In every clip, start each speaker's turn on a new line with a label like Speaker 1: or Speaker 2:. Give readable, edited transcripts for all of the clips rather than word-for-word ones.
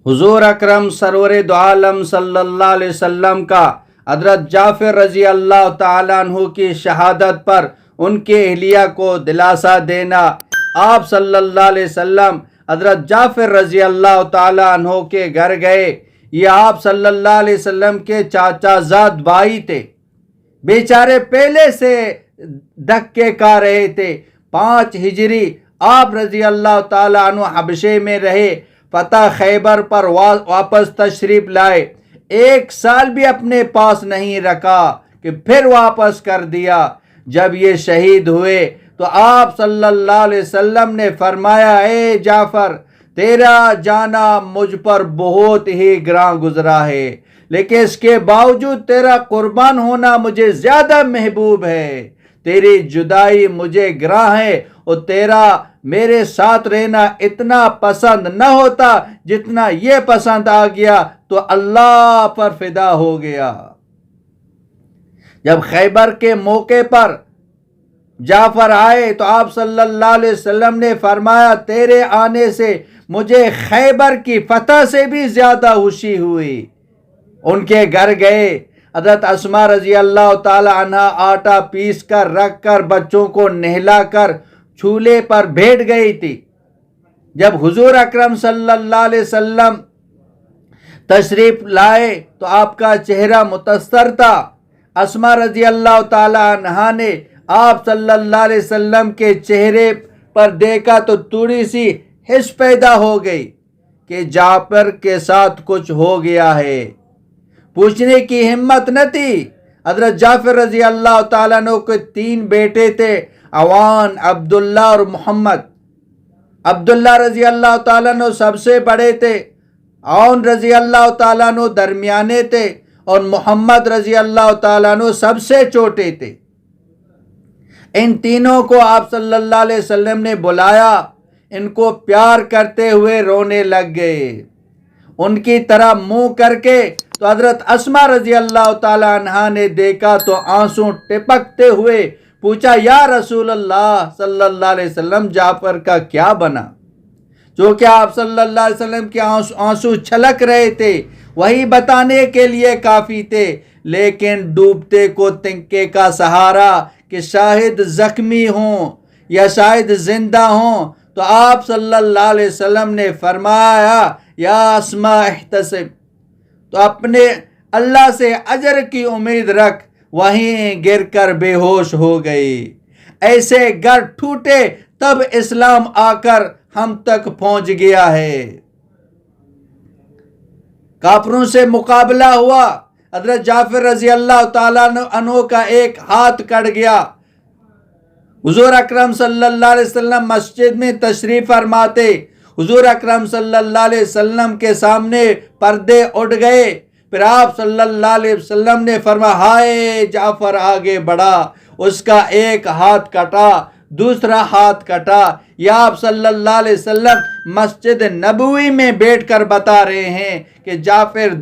Speaker 1: حضور اکرم سرور دو عالم صلی اللہ علیہ وسلم کا حضرت جعفر رضی اللہ تعالیٰ عنہ کی شہادت پر ان کی اہلیہ کو دلاسا دینا۔ آپ صلی اللہ علیہ وسلم حضرت جعفر رضی اللہ تعالیٰ عنہ کے گھر گئے۔ یہ آپ صلی اللہ علیہ وسلم کے چاچا زاد بھائی تھے، بیچارے پہلے سے دھکے کھا رہے تھے۔ 5 ہجری آپ رضی اللہ تعالیٰ عنہ حبشے میں رہے، فتح خیبر پر واپس تشریف لائے۔ 1 سال بھی اپنے پاس نہیں رکھا کہ پھر واپس کر دیا۔ جب یہ شہید ہوئے تو آپ صلی اللہ علیہ وسلم نے فرمایا، اے جعفر، تیرا جانا مجھ پر بہت ہی گراں گزرا ہے، لیکن اس کے باوجود تیرا قربان ہونا مجھے زیادہ محبوب ہے۔ تیری جدائی مجھے گراں ہے اور تیرا میرے ساتھ رہنا اتنا پسند نہ ہوتا جتنا یہ پسند آ گیا تو اللہ پر فدا ہو گیا۔ جب خیبر کے موقع پر جعفر آئے تو آپ صلی اللہ علیہ وسلم نے فرمایا، تیرے آنے سے مجھے خیبر کی فتح سے بھی زیادہ خوشی ہوئی۔ ان کے گھر گئے، حضرت اسماء رضی اللہ تعالی عنہ آٹا پیس کر رکھ کر بچوں کو نہلا کر چولہے پر بیٹھ گئی تھی۔ جب حضور اکرم صلی اللہ علیہ وسلم تشریف لائے تو آپ کا چہرہ متاثر تھا۔ اسماء رضی اللہ تعالی عنہ نے آپ صلی اللہ علیہ وسلم کے چہرے پر دیکھا تو تھوڑی سی حس پیدا ہو گئی کہ جعفر کے ساتھ کچھ ہو گیا ہے۔ پوچھنے کی ہمت نہ تھی۔ حضرت جعفر رضی اللہ تعالیٰ عنہ کے 3 بیٹے تھے، عوان، عبداللہ اور محمد۔ عبداللہ رضی اللہ تعالیٰ عنہ سب سے بڑے تھے، عون رضی اللہ تعالیٰ عنہ درمیانے تھے اور محمد رضی اللہ تعالیٰ عنہ سب سے چھوٹے تھے۔ ان تینوں کو آپ صلی اللہ علیہ وسلم نے بلایا، ان کو پیار کرتے ہوئے رونے لگ گئے۔ ان کی طرح منہ کر کے تو حضرت اسماء رضی اللہ تعالی عنہا نے دیکھا تو آنسو ٹپکتے ہوئے پوچھا، یا رسول اللہ صلی اللہ علیہ وسلم، جعفر کا کیا بنا؟ جو کہ آپ صلی اللہ علیہ وسلم کے آنسو چھلک رہے تھے وہی بتانے کے لیے کافی تھے، لیکن ڈوبتے کو تنکے کا سہارا کہ شاید زخمی ہوں یا شاید زندہ ہوں۔ تو آپ صلی اللہ علیہ وسلم نے فرمایا، یا اسماء احتسب، تو اپنے اللہ سے اجر کی امید رکھ۔ وہیں گر کر بے ہوش ہو گئی۔ ایسے گھر ٹوٹے تب اسلام آ کر ہم تک پہنچ گیا ہے۔ کافروں سے مقابلہ ہوا، حضرت جعفر رضی اللہ تعالیٰ عنہ کا ایک ہاتھ کٹ گیا۔ حضور اکرم صلی اللہ علیہ وسلم مسجد میں تشریف فرماتے، حضور اکرم صلی اللہ علیہ وسلم کے سامنے پردے اٹھ گئے۔ پھر آپ صلی اللہ علیہ وسلم نے فرمایا، ہائے جعفر آگے بڑھا، اس کا ایک ہاتھ کٹا، دوسرا ہاتھ کٹا۔ یا آپ صلی اللہ علیہ وسلم مسجد نبوی میں بیٹھ کر بتا رہے ہیں کہ جعفر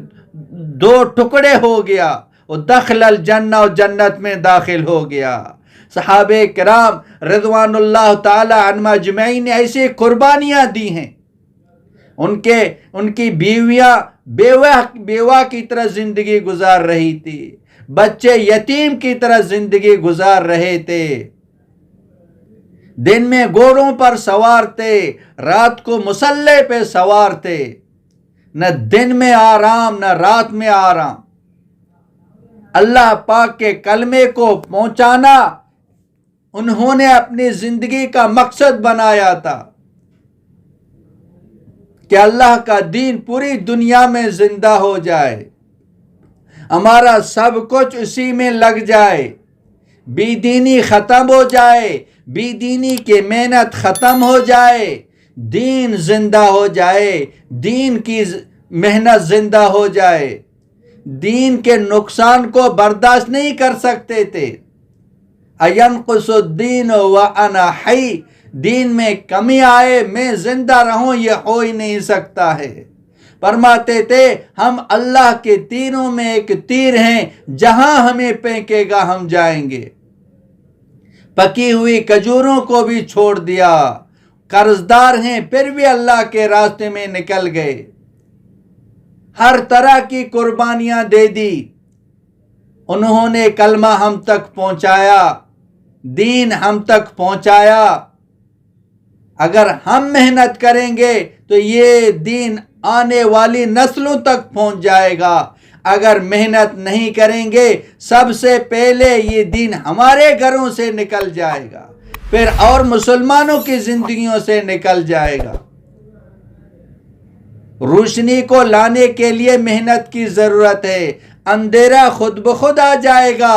Speaker 1: 2 ٹکڑے ہو گیا اور دخل الجنہ، اور جنت میں داخل ہو گیا۔ صحابہ کرام رضوان اللہ تعالی عنہم اجمعین نے ایسی قربانیاں دی ہیں۔ ان کی بیویاں بیوہ کی طرح زندگی گزار رہی تھی، بچے یتیم کی طرح زندگی گزار رہے تھے۔ دن میں گھوڑوں پر سوار تھے، رات کو مسلح پہ سوار تھے۔ نہ دن میں آرام نہ رات میں آرام۔ اللہ پاک کے کلمے کو پہنچانا انہوں نے اپنی زندگی کا مقصد بنایا تھا کہ اللہ کا دین پوری دنیا میں زندہ ہو جائے، ہمارا سب کچھ اسی میں لگ جائے، بے دینی ختم ہو جائے، بے دینی کی محنت ختم ہو جائے، دین زندہ ہو جائے، دین کی محنت زندہ ہو جائے۔ دین کے نقصان کو برداشت نہیں کر سکتے تھے۔ اَيَنْقُصُ الدِّينُ وَأَنَا حَيٌّ، دین میں کمی آئے میں زندہ رہوں یہ ہو ہی نہیں سکتا ہے۔ فرماتے تھے، ہم اللہ کے تیروں میں ایک تیر ہیں، جہاں ہمیں پھینکے گا ہم جائیں گے۔ پکی ہوئی کھجوروں کو بھی چھوڑ دیا، قرض دار ہیں پھر بھی اللہ کے راستے میں نکل گئے۔ ہر طرح کی قربانیاں دے دی، انہوں نے کلمہ ہم تک پہنچایا، دین ہم تک پہنچایا۔ اگر ہم محنت کریں گے تو یہ دین آنے والی نسلوں تک پہنچ جائے گا، اگر محنت نہیں کریں گے سب سے پہلے یہ دین ہمارے گھروں سے نکل جائے گا، پھر اور مسلمانوں کی زندگیوں سے نکل جائے گا۔ روشنی کو لانے کے لیے محنت کی ضرورت ہے، اندھیرا خود بخود آ جائے گا،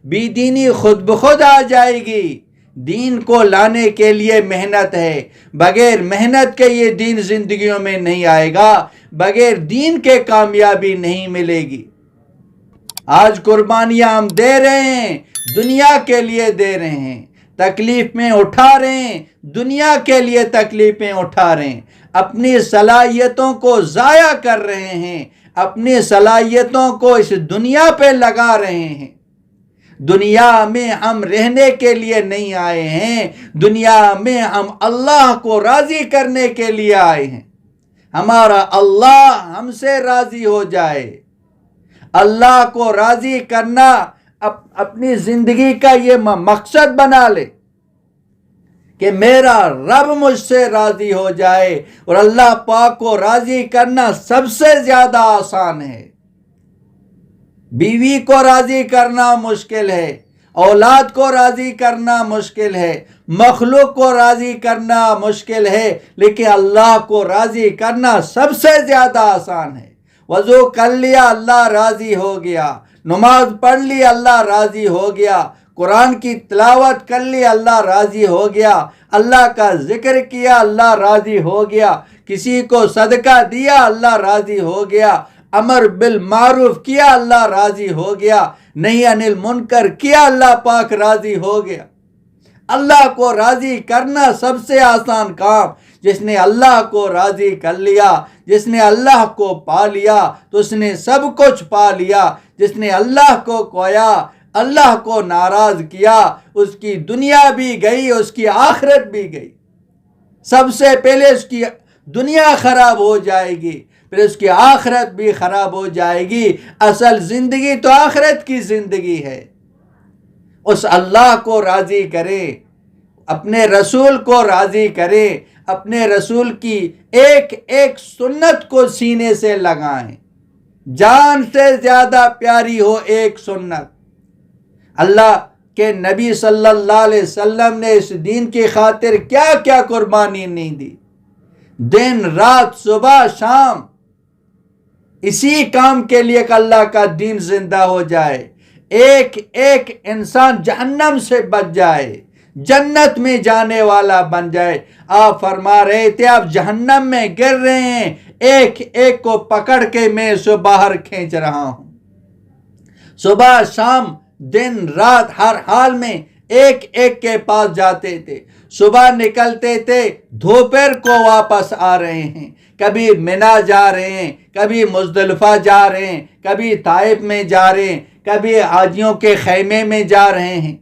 Speaker 1: بے دینی خود بخود آ جائے گی۔ دین کو لانے کے لیے محنت ہے، بغیر محنت کے یہ دین زندگیوں میں نہیں آئے گا، بغیر دین کے کامیابی نہیں ملے گی۔ آج قربانیاں ہم دے رہے ہیں، دنیا کے لیے دے رہے ہیں، تکلیف میں اٹھا رہے ہیں، دنیا کے لیے تکلیفیں اٹھا رہے ہیں، اپنی صلاحیتوں کو ضائع کر رہے ہیں، اپنی صلاحیتوں کو اس دنیا پہ لگا رہے ہیں۔ دنیا میں ہم رہنے کے لیے نہیں آئے ہیں، دنیا میں ہم اللہ کو راضی کرنے کے لیے آئے ہیں۔ ہمارا اللہ ہم سے راضی ہو جائے، اللہ کو راضی کرنا اپنی زندگی کا یہ مقصد بنا لے کہ میرا رب مجھ سے راضی ہو جائے، اور اللہ پاک کو راضی کرنا سب سے زیادہ آسان ہے۔ بیوی کو راضی کرنا مشکل ہے، اولاد کو راضی کرنا مشکل ہے، مخلوق کو راضی کرنا مشکل ہے، لیکن اللہ کو راضی کرنا سب سے زیادہ آسان ہے۔ وضو کر لیا اللہ راضی ہو گیا، نماز پڑھ لی اللہ راضی ہو گیا، قرآن کی تلاوت کر لی اللہ راضی ہو گیا، اللہ کا ذکر کیا اللہ راضی ہو گیا، کسی کو صدقہ دیا اللہ راضی ہو گیا، امر بالمعروف کیا اللہ راضی ہو گیا، نہی عن المنکر کیا اللہ پاک راضی ہو گیا۔ اللہ کو راضی کرنا سب سے آسان کام۔ جس نے اللہ کو راضی کر لیا، جس نے اللہ کو پا لیا تو اس نے سب کچھ پا لیا۔ جس نے اللہ کو کھویا، اللہ کو ناراض کیا، اس کی دنیا بھی گئی، اس کی آخرت بھی گئی۔ سب سے پہلے اس کی دنیا خراب ہو جائے گی، پھر اس کی آخرت بھی خراب ہو جائے گی۔ اصل زندگی تو آخرت کی زندگی ہے۔ اس اللہ کو راضی کریں، اپنے رسول کو راضی کریں، اپنے رسول کی ایک ایک سنت کو سینے سے لگائیں۔ جان سے زیادہ پیاری ہو ایک سنت۔ اللہ کے نبی صلی اللہ علیہ وسلم نے اس دین کی خاطر کیا کیا قربانی نہیں دی، دن رات صبح شام، اسی کام کے لیے کہ اللہ کا دین زندہ ہو جائے، ایک ایک انسان جہنم سے بچ جائے، جنت میں جانے والا بن جائے۔ آپ فرما رہے تھے آپ جہنم میں گر رہے ہیں، ایک ایک کو پکڑ کے میں اسے باہر کھینچ رہا ہوں۔ صبح شام دن رات ہر حال میں ایک ایک کے پاس جاتے تھے۔ صبح نکلتے تھے، دوپہر کو واپس آ رہے ہیں، کبھی منا جا رہے ہیں، کبھی مزدلفہ جا رہے ہیں، کبھی طائف میں جا رہے ہیں، کبھی حاجیوں کے خیمے میں جا رہے ہیں،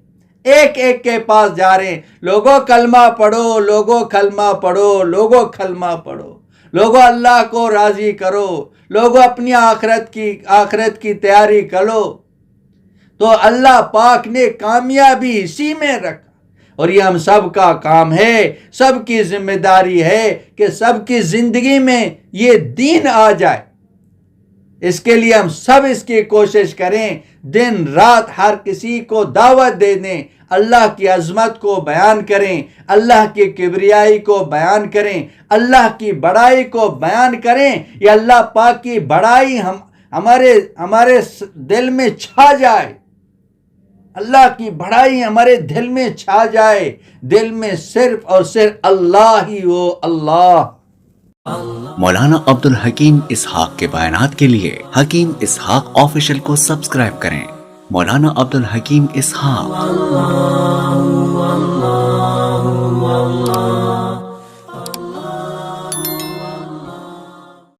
Speaker 1: ایک ایک کے پاس جا رہے ہیں۔ لوگوں کلمہ پڑھو، لوگوں کلمہ پڑھو، لوگوں کلمہ پڑھو، لوگوں اللہ کو راضی کرو، لوگوں اپنی آخرت کی تیاری کرو۔ تو اللہ پاک نے کامیابی اسی میں رکھا، اور یہ ہم سب کا کام ہے، سب کی ذمہ داری ہے کہ سب کی زندگی میں یہ دین آ جائے۔ اس کے لیے ہم سب اس کی کوشش کریں، دن رات ہر کسی کو دعوت دے دیں، اللہ کی عظمت کو بیان کریں، اللہ کی کبریائی کو بیان کریں، اللہ کی بڑائی کو بیان کریں۔ یہ اللہ پاک کی بڑائی ہمارے دل میں چھا جائے، اللہ کی بڑائی ہمارے دل میں چھا جائے، دل میں صرف اور صرف اللہ ہی ہو، اللہ۔
Speaker 2: مولانا عبدالحکیم اسحاق کے بیانات کے لیے حکیم اسحاق آفیشل کو سبسکرائب کریں۔ مولانا عبدالحکیم اسحاق۔